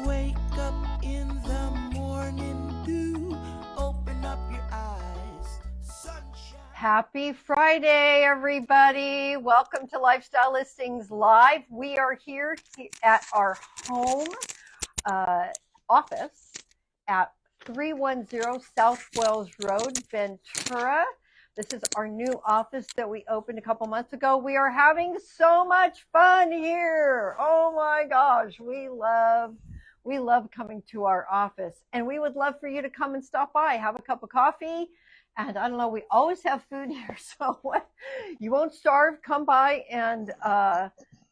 Wake up in the morning dew, open up your eyes, sunshine. Happy Friday, everybody. Welcome to Lifestyle Listings Live. We are here at our home office at 310 South Wells Road, Ventura. This is our new office that we opened a couple months ago. We are having so much fun here. Oh my gosh, we love coming to our office, and we would love for you to come and stop by, have a cup of coffee. And I don't know, we always have food here, so you won't starve. Come by and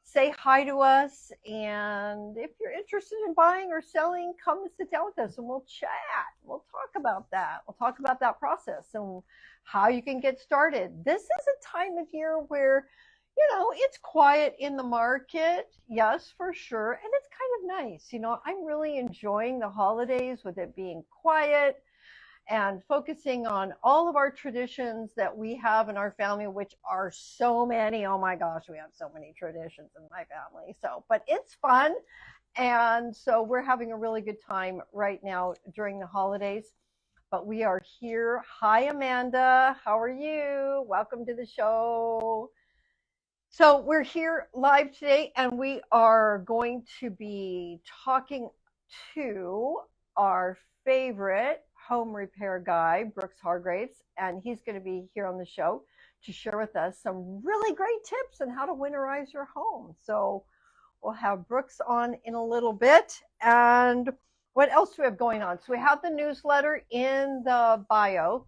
say hi to us. And if you're interested in buying or selling, come and sit down with us and we'll chat. We'll talk about that. We'll talk about that process and how you can get started. This is a time of year where, it's quiet in the market. Yes, for sure. And it's kind of nice. I'm really enjoying the holidays with it being quiet and focusing on all of our traditions that we have in our family, which are so many. Oh my gosh, we have so many traditions in my family. But it's fun. And so we're having a really good time right now during the holidays. But we are here. Hi, Amanda. How are you? Welcome to the show. So we're here live today, and we are going to be talking to our favorite home repair guy, Brooks Hargraves, and he's going to be here on the show to share with us some really great tips on how to winterize your home. So we'll have Brooks on in a little bit. And what else do we have going on? So we have the newsletter in the bio.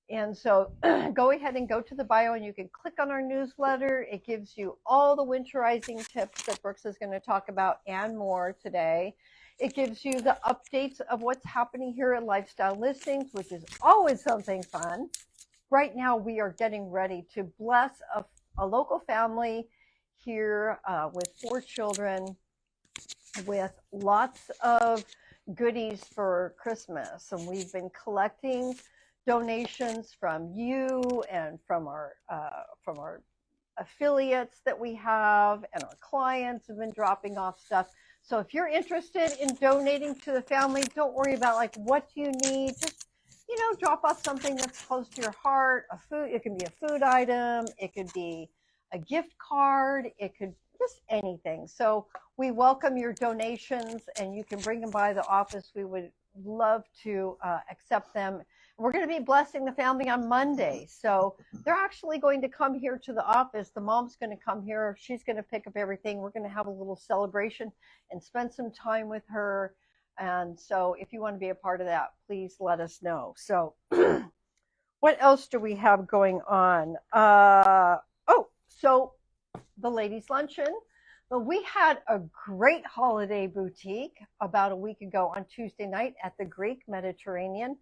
And so go ahead and go to the bio and you can click on our newsletter. It gives you all the winterizing tips that Brooks is going to talk about and more today. It gives you the updates of what's happening here at Lifestyle Listings, which is always something fun. Right now, we are getting ready to bless a local family here with 4 children with lots of goodies for Christmas. And we've been collecting donations from you and from our affiliates that we have, and our clients have been dropping off stuff. So if you're interested in donating to the family, don't worry about like what you need. Just drop off something that's close to your heart. It can be a food item, it could be a gift card, it could just anything. So we welcome your donations, and you can bring them by the office. We would love to accept them. We're going to be blessing the family on Monday. So they're actually going to come here to the office. The mom's going to come here. She's going to pick up everything. We're going to have a little celebration and spend some time with her. And so if you want to be a part of that, please let us know. So what else do we have going on? So the ladies' luncheon. Well, we had a great holiday boutique about a week ago on Tuesday night at the Greek Mediterranean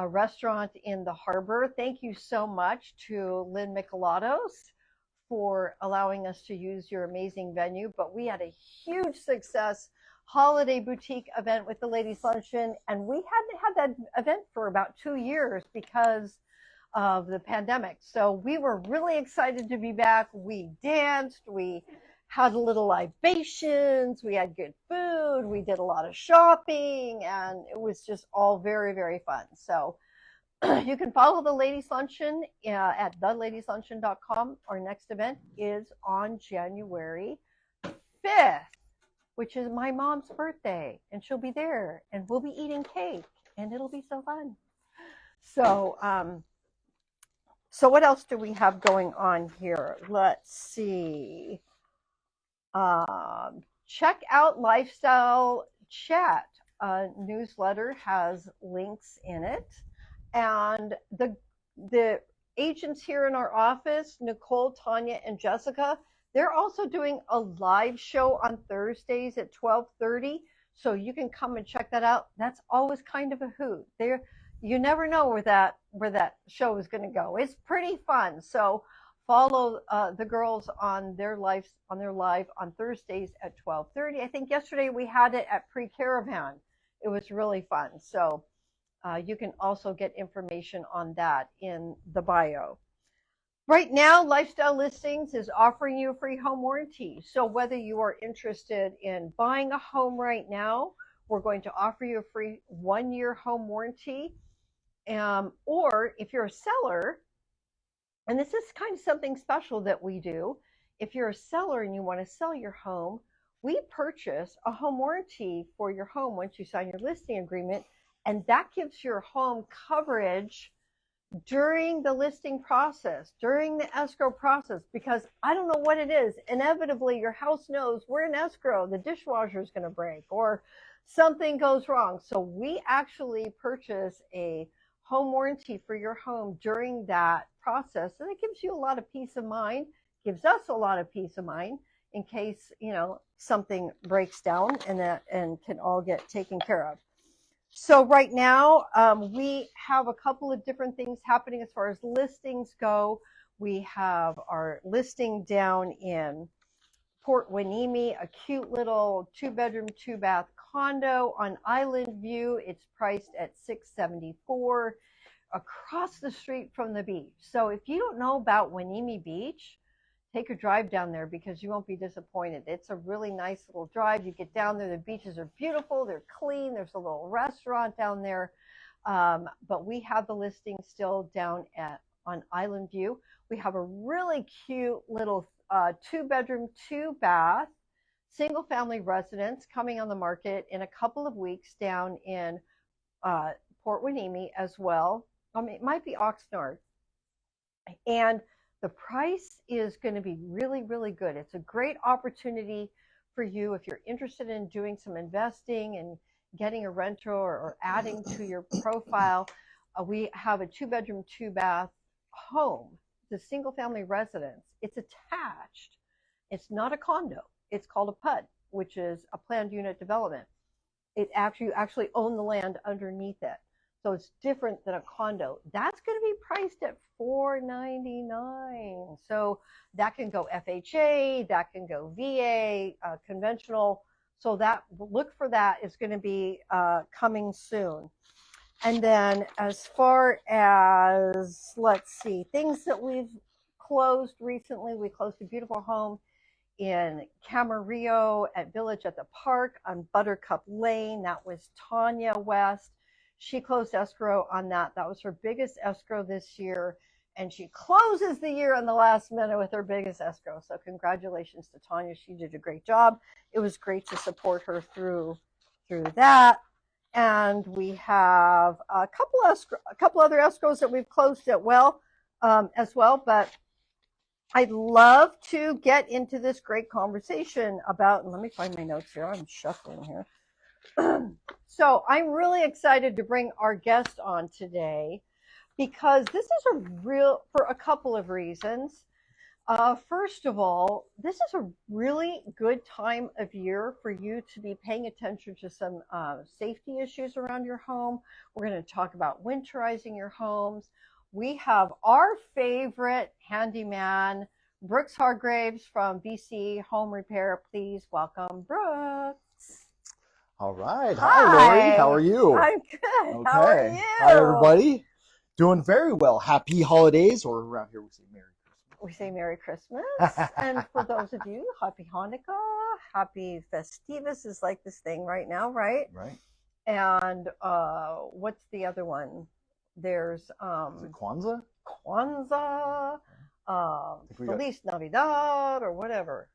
restaurant in the harbor. Thank you so much to Lynn Michelatos for allowing us to use your amazing venue. But we had a huge success holiday boutique event with the ladies' luncheon, and we hadn't had that event for about 2 years because of the pandemic. So we were really excited to be back. We danced, we had a little libations, we had good food, we did a lot of shopping, and it was just all very, very fun. So you can follow the Ladies Luncheon at theladies.luncheon.com. Our next event is on January 5th, which is my mom's birthday, and she'll be there, and we'll be eating cake, and it'll be so fun. So what else do we have going on here? Let's see. Check out Lifestyle Chat. Newsletter has links in it. And the agents here in our office, Nicole, Tanya, and Jessica, they're also doing a live show on Thursdays at 12:30. So you can come and check that out. That's always kind of a hoot. You never know where that show is going to go. It's pretty fun. So follow the girls on their live on Thursdays at 12:30. I think yesterday we had it at Pre-Caravan. It was really fun. So you can also get information on that in the bio. Right now, Lifestyle Listings is offering you a free home warranty. So whether you are interested in buying a home right now, we're going to offer you a free 1-year home warranty. Or if you're a seller, and this is kind of something special that we do, if you're a seller and you want to sell your home, we purchase a home warranty for your home once you sign your listing agreement, and that gives your home coverage during the listing process, during the escrow process, because I don't know what it is. Inevitably, your house knows we're in escrow, the dishwasher is going to break, or something goes wrong. So we actually purchase a home warranty for your home during that process, and it gives you a lot of peace of mind, gives us a lot of peace of mind in case, something breaks down and can all get taken care of. So right now, we have a couple of different things happening as far as listings go. We have our listing down in Port Hueneme, a cute little 2-bedroom, 2-bath condo on Island View. It's priced at $674 across the street from the beach. So if you don't know about Hueneme Beach, take a drive down there because you won't be disappointed. It's a really nice little drive. You get down there, the beaches are beautiful, they're clean, there's a little restaurant down there. But we have the listing still down on Island View. We have a really cute little 2-bedroom, 2-bath, single family residence coming on the market in a couple of weeks down in Port Hueneme as well. It might be Oxnard. And the price is going to be really, really good. It's a great opportunity for you if you're interested in doing some investing and getting a rental or adding to your profile. We have a 2-bedroom, 2-bath home. It's a single family residence. It's attached. It's not a condo. It's called a PUD, which is a planned unit development. You actually own the land underneath it. So it's different than a condo. That's going to be priced at $499. So that can go FHA, that can go VA, conventional. So look for that. Is going to be coming soon. And then as far as, let's see, things that we've closed recently, we closed a beautiful home in Camarillo at Village at the Park on Buttercup Lane. That was Tanya West. She closed escrow on that. That was her biggest escrow this year. And she closes the year on the last minute with her biggest escrow. So congratulations to Tanya. She did a great job. It was great to support her through that. And we have a couple other escrows that we've closed as well. But I'd love to get into this great conversation about, and let me find my notes here. I'm shuffling here. So I'm really excited to bring our guest on today because this is for a couple of reasons. First of all, this is a really good time of year for you to be paying attention to some safety issues around your home. We're going to talk about winterizing your homes. We have our favorite handyman, Brooks Hargraves from BC Home Repair. Please welcome Brooks. All right. Hi, Lori. How are you? I'm good. Okay. How are you? Hi, everybody. Doing very well. Happy holidays, or around here we say Merry Christmas. We say Merry Christmas. And for those of you, Happy Hanukkah, Happy Festivus is like this thing right now, right? Right. And what's the other one? There's Is it Kwanzaa? Kwanzaa, Feliz Navidad, or whatever,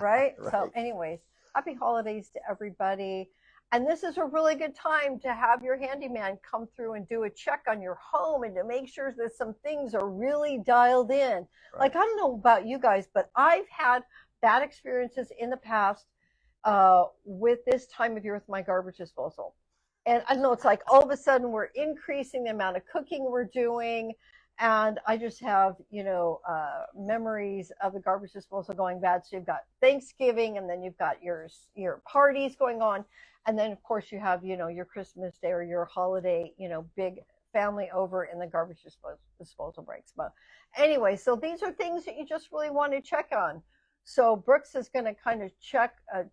right? Right. So anyways, happy holidays to everybody. And this is a really good time to have your handyman come through and do a check on your home and to make sure that some things are really dialed in. Right. Like, I don't know about you guys, but I've had bad experiences in the past with this time of year with my garbage disposal. And I know it's like all of a sudden we're increasing the amount of cooking we're doing. And I just have, memories of the garbage disposal going bad. So you've got Thanksgiving, and then you've got your parties going on. And then, of course, you have, your Christmas Day or your holiday, big family over, and the garbage disposal breaks. But anyway, so these are things that you just really want to check on. So Brooks is going to kind of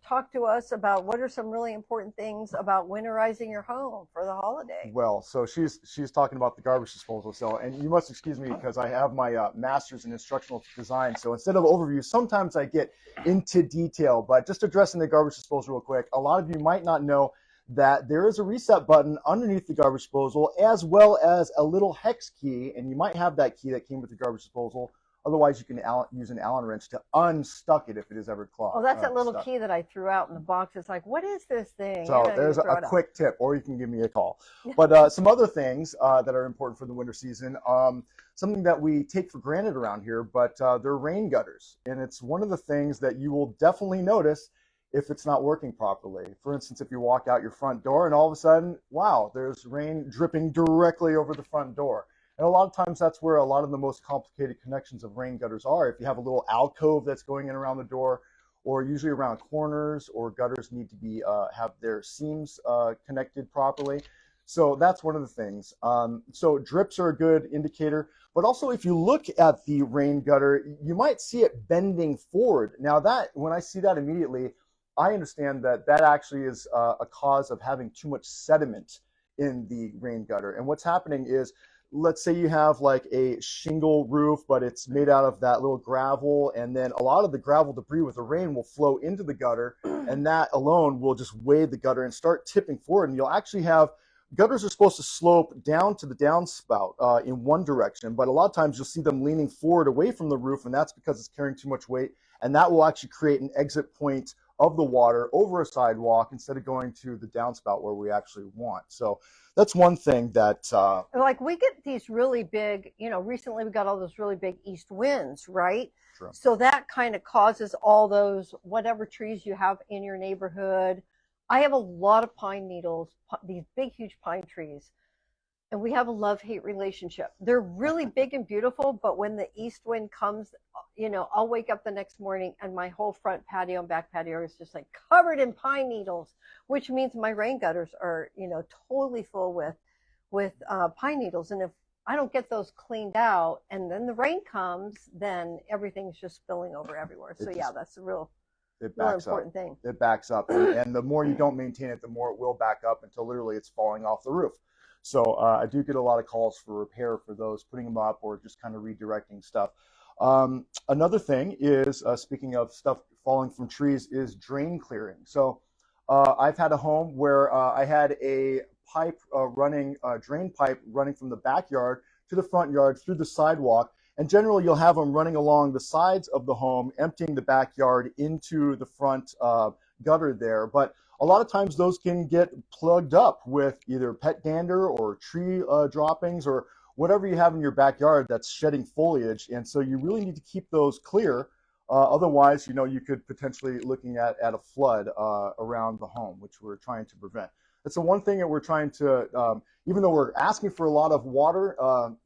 talk to us about what are some really important things about winterizing your home for the holiday. Well, so she's talking about the garbage disposal. So, and you must excuse me because I have my master's in instructional design. So instead of overview, sometimes I get into detail. But just addressing the garbage disposal real quick, a lot of you might not know that there is a reset button underneath the garbage disposal, as well as a little hex key, and you might have that key that came with the garbage disposal. Otherwise, you can use an Allen wrench to unstuck it if it is ever clogged. Oh, that's that little key that I threw out in the box. It's like, what is this thing? So there's a quick tip, or you can give me a call. But some other things that are important for the winter season, something that we take for granted around here, but they're rain gutters. And it's one of the things that you will definitely notice if it's not working properly. For instance, if you walk out your front door and all of a sudden, wow, there's rain dripping directly over the front door. And a lot of times that's where a lot of the most complicated connections of rain gutters are. If you have a little alcove that's going in around the door, or usually around corners, or gutters need to be have their seams connected properly. So that's one of the things. So drips are a good indicator. But also if you look at the rain gutter, you might see it bending forward. Now that, when I see that immediately, I understand that that actually is a cause of having too much sediment in the rain gutter. And what's happening is, let's say you have like a shingle roof, but it's made out of that little gravel, and then a lot of the gravel debris with the rain will flow into the gutter, and that alone will just weigh the gutter and start tipping forward. And you'll actually have, gutters are supposed to slope down to the downspout in one direction, but a lot of times you'll see them leaning forward away from the roof, and that's because it's carrying too much weight, and that will actually create an exit point of the water over a sidewalk instead of going to the downspout where we actually want. So that's one thing that like we get these really big, recently we got all those really big east winds, right? True. So that kind of causes all those, whatever trees you have in your neighborhood. I have a lot of pine needles, these big, huge pine trees, and we have a love-hate relationship. They're really big and beautiful, but when the east wind comes, I'll wake up the next morning and my whole front patio and back patio is just like covered in pine needles, which means my rain gutters are, totally full with pine needles. And if I don't get those cleaned out and then the rain comes, then everything's just spilling over everywhere. So yeah, that's a real important thing. It backs up, and the more you don't maintain it, the more it will back up until literally it's falling off the roof. So I do get a lot of calls for repair for those, putting them up or just kind of redirecting stuff. Another thing is, speaking of stuff falling from trees, is drain clearing. So I've had a home where I had a drain pipe running from the backyard to the front yard through the sidewalk. And generally you'll have them running along the sides of the home, emptying the backyard into the front gutter there. But a lot of times those can get plugged up with either pet dander or tree droppings or whatever you have in your backyard that's shedding foliage. And so you really need to keep those clear. Otherwise, you could potentially looking at a flood around the home, which we're trying to prevent. That's the one thing that we're trying to, even though we're asking for a lot of water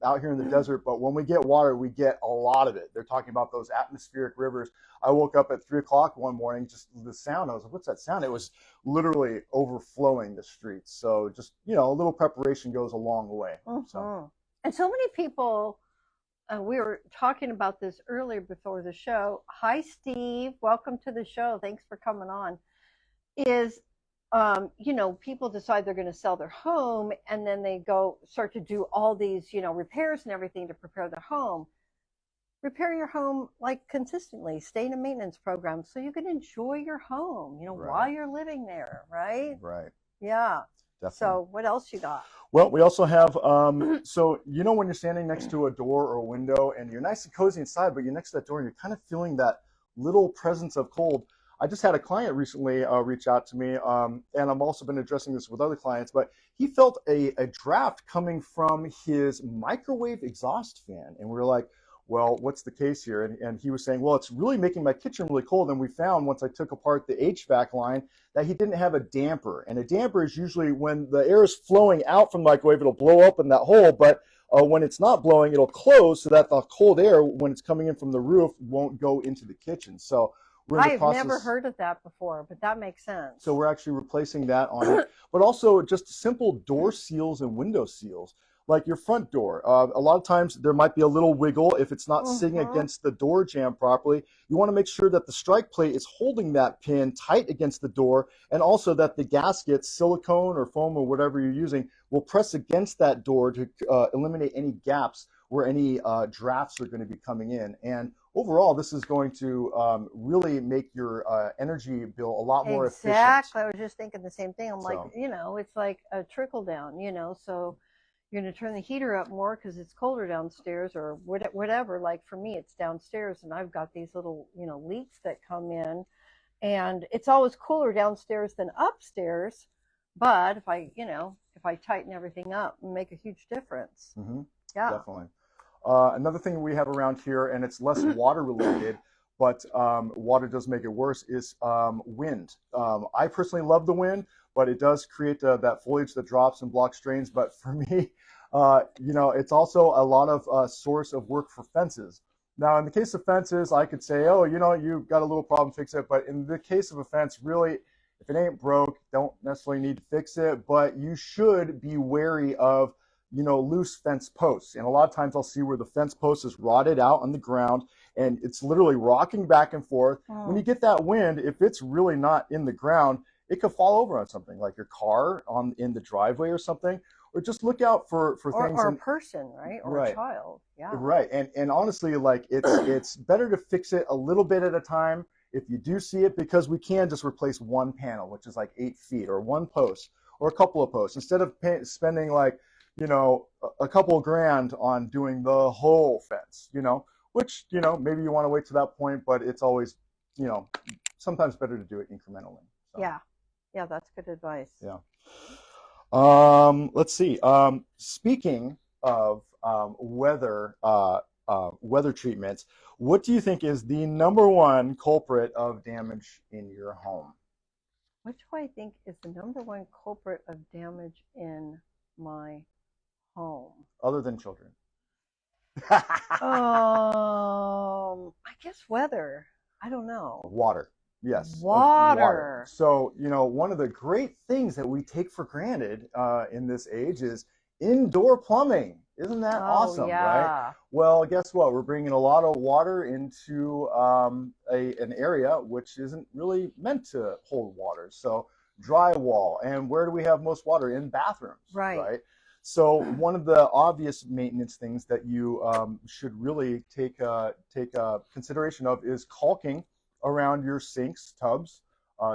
out here in the desert, but when we get water, we get a lot of it. They're talking about those atmospheric rivers. I woke up at 3 o'clock one morning, just the sound. I was like, what's that sound? It was literally overflowing the streets. So just, a little preparation goes a long way. Mm-hmm. So. And so many people, we were talking about this earlier before the show. Hi, Steve. Welcome to the show. Thanks for coming on. People decide they're going to sell their home, and then they start to do all these, repairs and everything to prepare their home. Repair your home consistently. Stay in a maintenance program so you can enjoy your home, Right. while you're living there, right? Right. Yeah. Definitely. So what else you got? Well, we also have, so when you're standing next to a door or a window and you're nice and cozy inside, but you're next to that door and you're kind of feeling that little presence of cold. I just had a client recently reach out to me, and I've also been addressing this with other clients, but he felt a draft coming from his microwave exhaust fan. And we were like, well, what's the case here? And he was saying, well, it's really making my kitchen really cold. And we found once I took apart the HVAC line that he didn't have a damper. And a damper is usually when the air is flowing out from the microwave, it'll blow open that hole. But when it's not blowing, it'll close so that the cold air, when it's coming in from the roof, won't go into the kitchen. So I've never heard of that before, but that makes sense. So we're actually replacing that on it. But also just simple door seals and window seals. like your front door. A lot of times there might be a little wiggle if it's not sitting Mhm. against the door jamb properly. You want to make sure that the strike plate is holding that pin tight against the door, and also that the gaskets, silicone or foam or whatever you're using, will press against that door to eliminate any gaps where any drafts are going to be coming in. And overall, this is going to really make your energy bill a lot more efficient. Exactly. I was just thinking the same thing. I'm like, So, it's like a trickle down, so you're going to turn the heater up more because it's colder downstairs or whatever. Like for me, it's downstairs and I've got these little, leaks that come in, and it's always cooler downstairs than upstairs. But if I tighten everything up, it make a huge difference. Yeah. definitely. Another thing we have around here, and it's less water related, but water does make it worse, is wind. I personally love the wind, but it does create that foliage that drops and blocks drains. But for me, it's also a lot of source of work for fences. Now, in the case of fences, I could say, oh, you've got a little problem, fix it. But in the case of a fence, really, if it ain't broke, don't necessarily need to fix it. But you should be wary of loose fence posts. And a lot of times I'll see where the fence post is rotted out on the ground and it's literally rocking back and forth. When you get that wind, if it's really not in the ground, it could fall over on something like your car in the driveway or something. Or just look out for things. Or a person, right? Or right. a child. Yeah. Right. And honestly, like it's better to fix it a little bit at a time if you do see it, because we can just replace one panel, which is like 8 feet, or one post or a couple of posts, instead of spending like a couple of grand on doing the whole fence, which, maybe you want to wait to that point, but it's always, sometimes better to do it incrementally. So. Yeah. Yeah, that's good advice. Yeah. Let's see. Speaking of weather treatments, what do you think is the number one culprit of damage in your home? What do I think is the number one culprit of damage in my home? Other than children. I guess weather. I don't know. Water. Yes. Water. So, one of the great things that we take for granted in this age is indoor plumbing. Isn't that awesome, right? Well, guess what? We're bringing a lot of water into an area which isn't really meant to hold water. So drywall. And where do we have most water? In bathrooms, right? So one of the obvious maintenance things that you should really take consideration of is caulking around your sinks, tubs,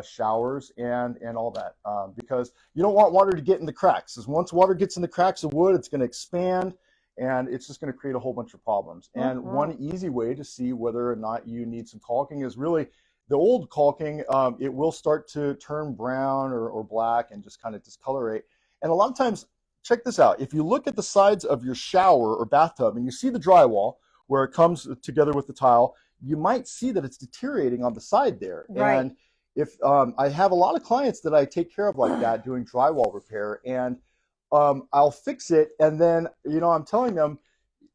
showers, and all that, because you don't want water to get in the cracks. Because once water gets in the cracks of wood, it's going to expand, and it's just going to create a whole bunch of problems. And one easy way to see whether or not you need some caulking is really the old caulking. It will start to turn brown or black and just kind of discolorate. And a lot of times, check this out. If you look at the sides of your shower or bathtub and you see the drywall where it comes together with the tile, you might see that it's deteriorating on the side there. Right. And if I have a lot of clients that I take care of like that, doing drywall repair, and I'll fix it, and then I'm telling them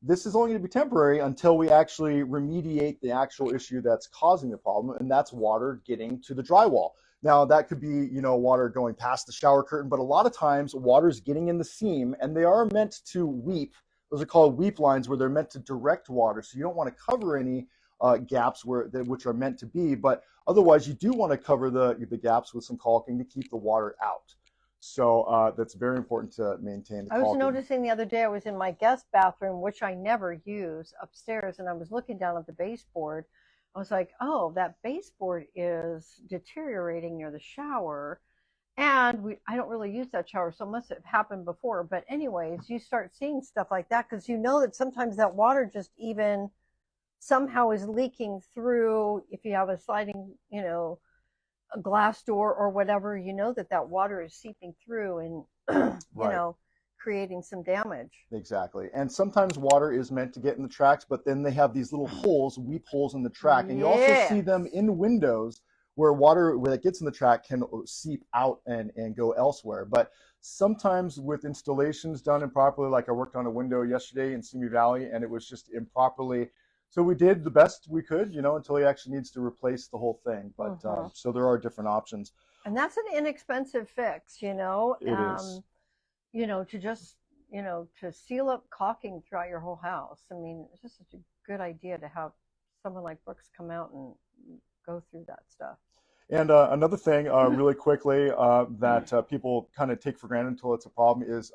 this is only going to be temporary until we actually remediate the actual issue that's causing the problem, and that's water getting to the drywall. Now that could be water going past the shower curtain, but a lot of times water's getting in the seam, and they are meant to weep. Those are called weep lines, where they're meant to direct water, so you don't want to cover any gaps which are meant to be, but otherwise you do want to cover the gaps with some caulking to keep the water out. So that's very important to maintain the caulking. I was noticing the other day, I was in my guest bathroom, which I never use, upstairs, and I was looking down at the baseboard. I was like, oh, that baseboard is deteriorating near the shower. And I don't really use that shower, so it must have happened before. But anyways, you start seeing stuff like that because you know that sometimes that water just even somehow is leaking through. If you have a sliding, a glass door or whatever, that water is seeping through and, creating some damage. Exactly. And sometimes water is meant to get in the tracks, but then they have these little holes, weep holes in the track. And you also see them in windows where water, when it gets in the track, can seep out and go elsewhere. But sometimes with installations done improperly, like I worked on a window yesterday in Simi Valley, and it was just improperly. So we did the best we could, until he actually needs to replace the whole thing. But so there are different options. And that's an inexpensive fix, It is. to just, to seal up caulking throughout your whole house. I mean, it's just such a good idea to have someone like Brooks come out and go through that stuff. And another thing, really quickly, that people kind of take for granted until it's a problem is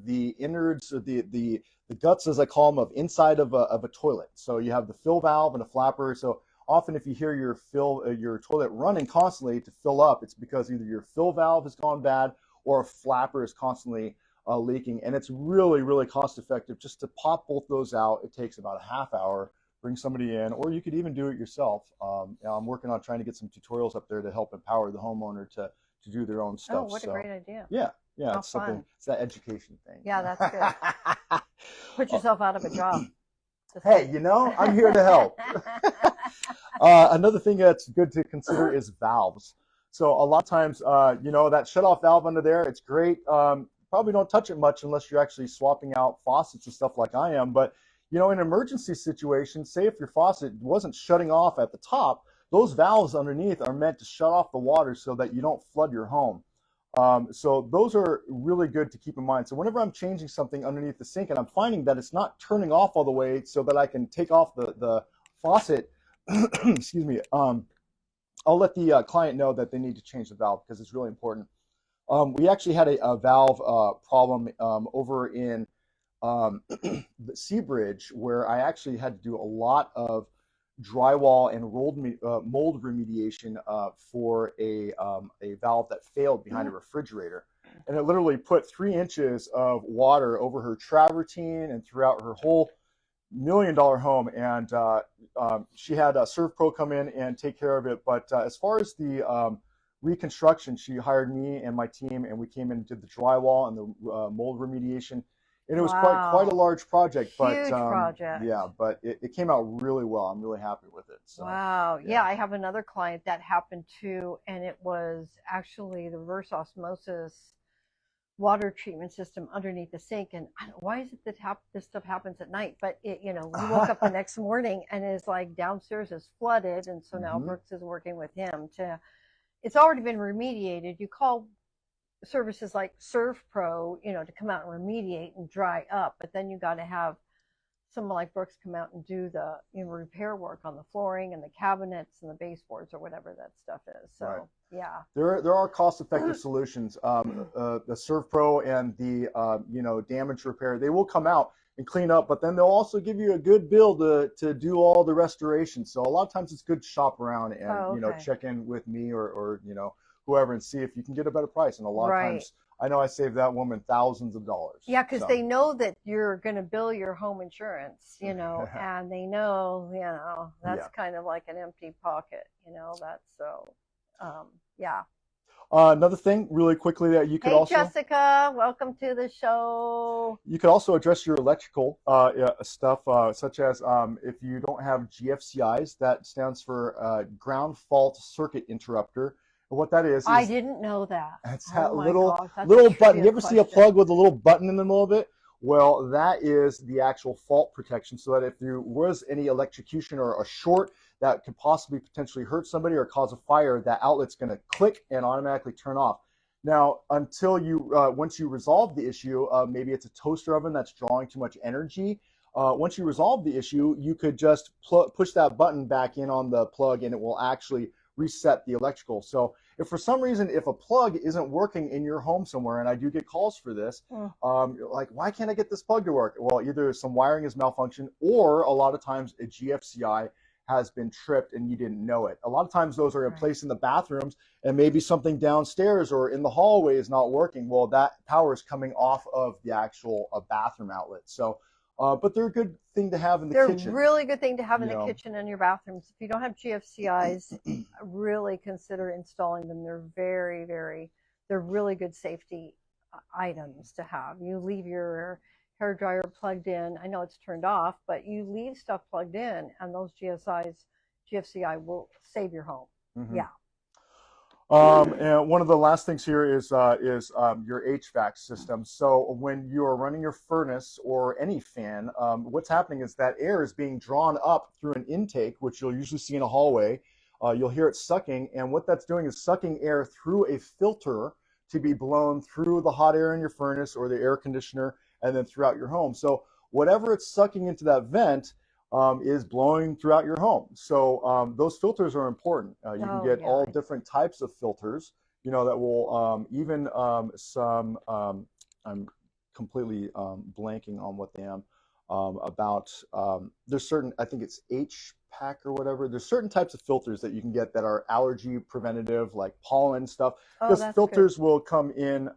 the innards, or the guts, as I call them, of inside of a toilet. So you have the fill valve and a flapper. So often, if you hear your toilet running constantly to fill up, it's because either your fill valve has gone bad or a flapper is constantly leaking. And it's really, really cost effective just to pop both those out. It takes about a half hour. Bring somebody in, or you could even do it yourself. I'm working on trying to get some tutorials up there to help empower the homeowner to do their own stuff. Oh, what a great idea. Yeah, How it's something. fun. It's that education thing. Yeah, that's good. Put yourself out of a job. Hey, I'm here to help. Another thing that's good to consider is valves. So a lot of times, that shut-off valve under there, it's great. Probably don't touch it much unless you're actually swapping out faucets and stuff like I am. But in an emergency situation, say if your faucet wasn't shutting off at the top, those valves underneath are meant to shut off the water so that you don't flood your home. So those are really good to keep in mind. So whenever I'm changing something underneath the sink and I'm finding that it's not turning off all the way so that I can take off the faucet, excuse me, I'll let the client know that they need to change the valve because it's really important. We actually had a valve problem over in the Seabridge, where I actually had to do a lot of drywall and mold remediation for a valve that failed behind a refrigerator, and it literally put 3 inches of water over her travertine and throughout her whole $1 million home. And she had ServPro come in and take care of it. But as far as the reconstruction, she hired me and my team, and we came in and did the drywall and the mold remediation. And it was quite a large project, but Huge project. Yeah, but it came out really well. I'm really happy with it. So, wow. Yeah, I have another client that happened to, and it was actually the reverse osmosis water treatment system underneath the sink. And I don't know, why is it that this stuff happens at night? But we woke up the next morning and it's like downstairs is flooded, and so now Brooks is working with him to. It's already been remediated. You call services like ServPro, to come out and remediate and dry up, but then you got to have someone like Brooks come out and do the repair work on the flooring and the cabinets and the baseboards or whatever that stuff is. So right. Yeah, there are cost-effective solutions. The ServPro and the damage repair, they will come out and clean up, but then they'll also give you a good bill to do all the restoration. So a lot of times it's good to shop around and check in with me or whoever and see if you can get a better price. And a lot of times, I know I saved that woman thousands of dollars. Yeah, because they know that you're going to bill your home insurance, and they know, that's kind of like an empty pocket, that's so, yeah. Another thing really quickly that you could Hey, Jessica, welcome to the show. You could also address your electrical stuff, such as if you don't have GFCIs, that stands for ground fault circuit interrupter. And what that is I didn't know that. It's that little button. You ever see a plug with a little button in the middle of it? Well, that is the actual fault protection, so that if there was any electrocution or a short that could possibly potentially hurt somebody or cause a fire, that outlet's going to click and automatically turn off. Now, until once you resolve the issue, maybe it's a toaster oven that's drawing too much energy. Once you resolve the issue, you could just push that button back in on the plug, and it will actually reset the electrical. So if for some reason, if a plug isn't working in your home somewhere, and I do get calls for this, like, why can't I get this plug to work? Well, either some wiring is malfunctioned, or a lot of times a GFCI has been tripped and you didn't know it. A lot of times those are in place in the bathrooms, and maybe something downstairs or in the hallway is not working. Well, that power is coming off of the actual bathroom outlet. So, but they're a good thing to have in the kitchen. They're a really good thing to have in the kitchen and your bathrooms. If you don't have GFCIs, really consider installing them. They're they're really good safety items to have. You leave your hair dryer plugged in. I know it's turned off, but you leave stuff plugged in, and those GFCI will save your home. Yeah. And one of the last things here is your HVAC system. So when you are running your furnace or any fan, what's happening is that air is being drawn up through an intake, which you'll usually see in a hallway. You'll hear it sucking, and what that's doing is sucking air through a filter to be blown through the hot air in your furnace or the air conditioner, and then throughout your home. So whatever it's sucking into that vent is blowing throughout your home. So those filters are important. You can get all different types of filters, you know, that will even some, I'm completely blanking on what they am, there's certain, I think it's HPAC or whatever. There's certain types of filters that you can get that are allergy preventative, like pollen stuff. Because filters will come in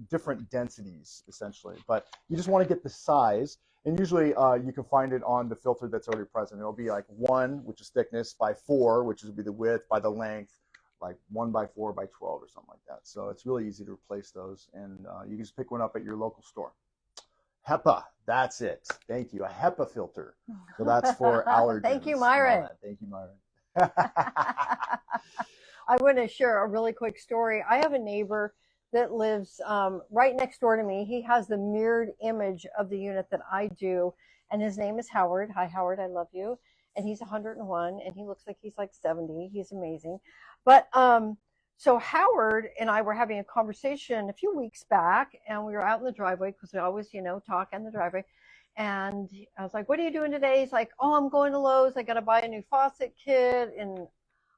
different densities, essentially. But you just want to get the size. And usually you can find it on the filter that's already present. It'll be like 1, which is thickness, by 4, which would be the width, by the length, like 1 by 4 by 12 or something like that. So it's really easy to replace those. And you can just pick one up at your local store. HEPA, that's it. Thank you. A HEPA filter. So that's for allergens. Thank you, Myron. Thank you, Myron. I want to share a really quick story. I have a neighbor that lives right next door to me. He has the mirrored image of the unit that I do, and his name is Howard. Hi, Howard, I love you. And he's 101, and he looks like he's like 70. He's amazing. But so Howard and I were having a conversation a few weeks back, and we were out in the driveway because we always, you know, talk in the driveway. And I was like, "What are you doing today?" He's like, "Oh, I'm going to Lowe's. I got to buy a new faucet kit." And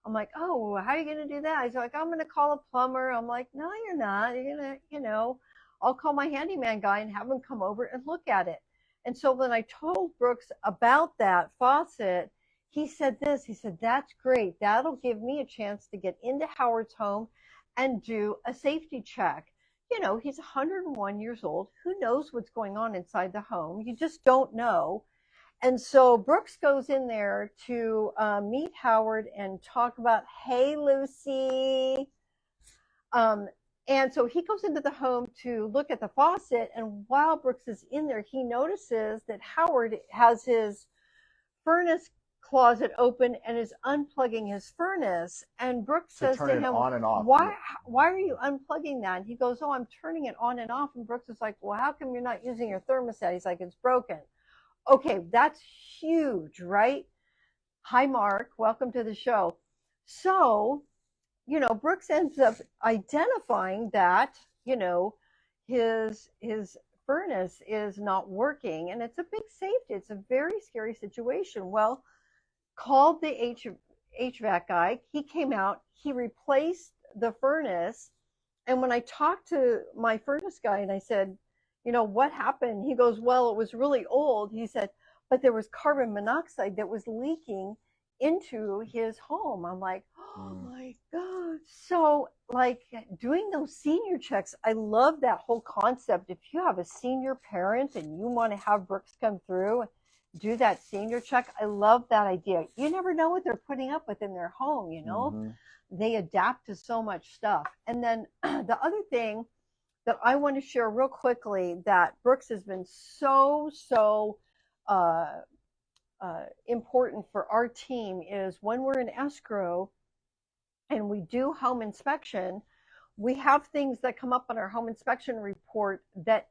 I'm like, "Oh, how are you going to do that?" He's like, "I'm going to call a plumber." I'm like, "No, you're not. You're going to, you know, I'll call my handyman guy and have him come over and look at it." And so when I told Brooks about that faucet, he said this. He said, "That's great. That'll give me a chance to get into Howard's home and do a safety check." You know, he's 101 years old. Who knows what's going on inside the home? You just don't know. And so Brooks goes in there to meet Howard and talk about, "Hey, Lucy." And so he goes into the home to look at the faucet. And while Brooks is in there, he notices that Howard has his furnace closet open and is unplugging his furnace. And Brooks says to him, on and off. why are you unplugging that? And he goes, "Oh, I'm turning it on and off." And Brooks is like, "Well, how come you're not using your thermostat?" He's like, "It's broken." Okay, that's huge, right? Hi, Mark. Welcome to the show. So, you know, Brooks ends up identifying that, you know, his furnace is not working, and it's a big safety. It's a very scary situation. Well, called the HVAC guy. He came out. He replaced the furnace. And when I talked to my furnace guy and I said, "You know, what happened?" He goes, "Well, it was really old." He said, "But there was carbon monoxide that was leaking into his home." I'm like, "Oh my God." So like doing those senior checks, I love that whole concept. If you have a senior parent and you want to have Brooks come through, do that senior check. I love that idea. You never know what they're putting up with in their home, you know? Mm-hmm. They adapt to so much stuff. And then the other thing that I want to share real quickly that Brooks has been so important for our team is when we're in escrow and we do home inspection, we have things that come up on our home inspection report that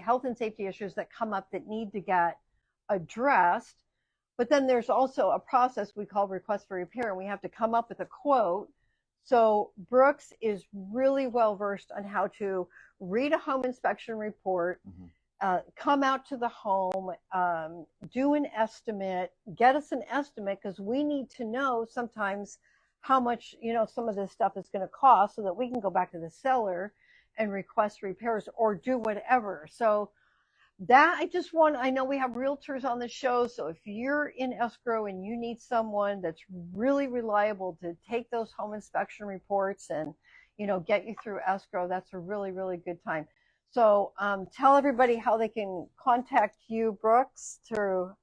health and safety issues that come up that need to get addressed. But then there's also a process we call request for repair, and we have to come up with a quote. So Brooks is really well versed on how to read a home inspection report, come out to the home, do an estimate, get us an estimate, because we need to know sometimes how much, you know, some of this stuff is going to cost so that we can go back to the seller and request repairs or do whatever. So that I know we have realtors on the show. So if you're in escrow and you need someone that's really reliable to take those home inspection reports and, you know, get you through escrow, that's a really, really good time. So tell everybody how they can contact you, Brooks, for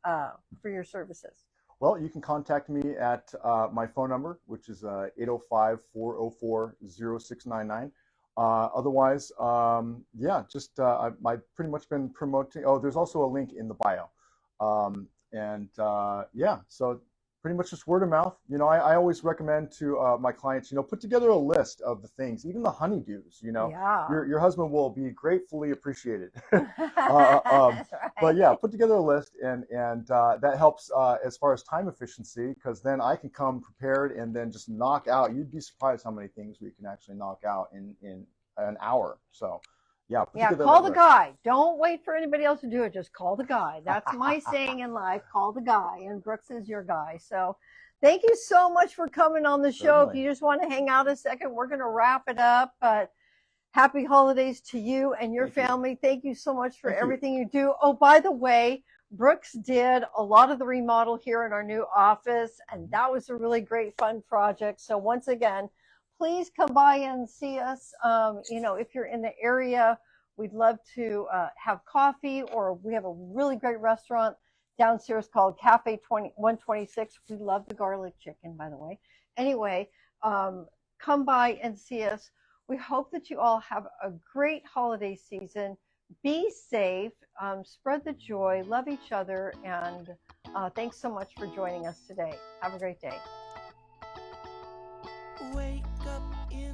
your services. Well, you can contact me at my phone number, which is 805-404-0699. Otherwise, I've pretty much been promoting. Oh, there's also a link in the bio. So pretty much just word of mouth. You know, I always recommend to my clients, you know, put together a list of the things, even the honeydews, you know, your husband will be gratefully appreciated. Right. But yeah, put together a list and that helps as far as time efficiency, because then I can come prepared and then just knock out. You'd be surprised how many things we can actually knock out in an hour. So Yeah. Put Yeah, together call that the list. guy. Don't wait for anybody else to do it. Just call the guy. That's my saying in life. Call the guy, and Brooks is your guy. So thank you so much for coming on the show. If Certainly. you just want to hang out a second, we're going to wrap it up. But happy holidays to you and your Thank you. family. Thank you so much for Thank you. everything you do. Oh, by the way, Brooks did a lot of the remodel here in our new office, and that was a really great, fun project. So once again, please come by and see us. If you're in the area, we'd love to have coffee, or we have a really great restaurant downstairs called Cafe 126. We love the garlic chicken, by the way. Anyway, come by and see us. We hope that you all have a great holiday season. Be safe, spread the joy, love each other, and thanks so much for joining us today. Have a great day. Wake up in